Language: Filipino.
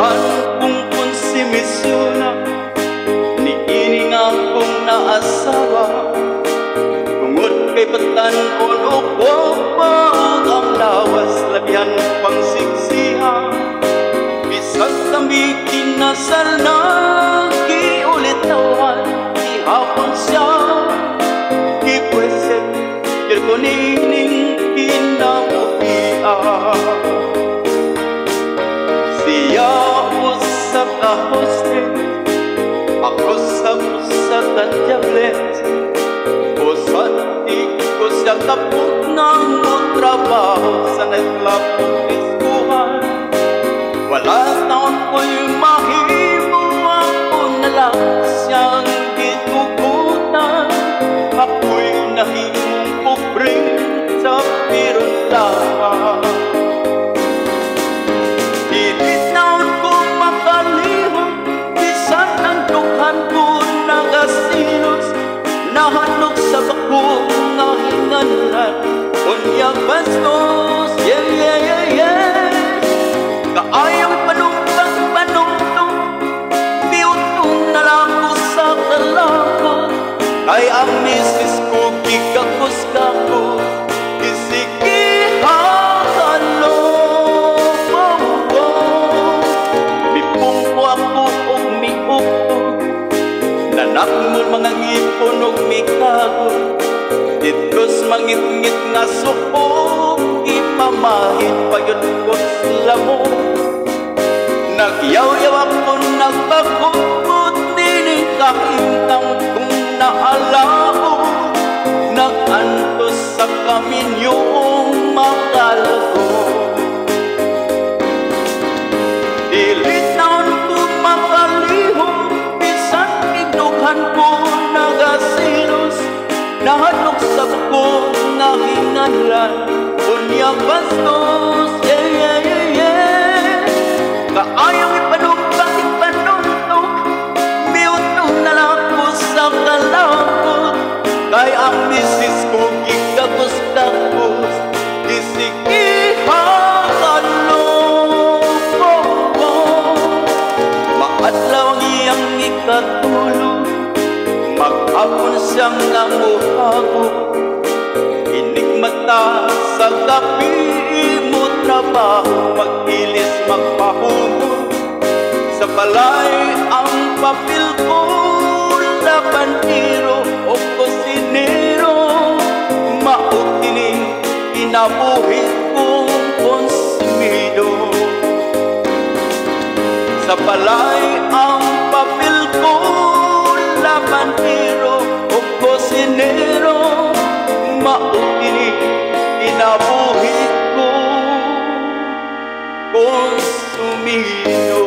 Daghan kong konsumisyon ni ining akong naasawa, tungod kay batan-on o wapag ang lawas, labihan pang siksiha. Bisag kami kinasal na, giulitawan, ihapon siya, gipweset, kirkunining kinamutia. Siya usap ka hostes, ako sa usa ka diables. Usat ko siya kaput ng trabaho sa nightclub kong diskuhan. Wala taon ko'y mahimo, ako na lang siyang gitugutan. Ako'y nahimong pobreng sa piron lamang. Nahanok sa bakong nga hinganan, unyang bastos, yeah, yeah, yeah, yeah. Kaayang panungtang, biyutong na lang ko sa kalakot. Kay ang misis ko, gigakos-kakos, isikihalo. Bipong ko ako o miupo, nanakmol mga ngipon o mikago, ditkos mangit-ngit nga suko, ipamahit payot ko sila mo. Nagyaw-yaw ako, nagpakupot, dining kahintang kong naalao, nagantos sa kaminyong makalago. Dilitaon ko makalihong, ko nagasilos, nahanok sa bukong nga hinganlan, unya bastos, yeah, yeah, yeah, yeah. Kaayang ipanungtong, biyuto na lang ko sa kalakot. Kay ang misis ko, gigagos-gagos, isikihalo. Maadlaw ang iyang ikatulog, maghapon siyang namuhago. Inigmata sa gabi mo trabaho, mag-ilis magpahumo. Sa balay ang papel ko, labandero o kusinero. Mautining inabuhi kong konsumido. Sa balay ang papel ko, labandero o kusinero. Mautining inabuhi kong konsumido.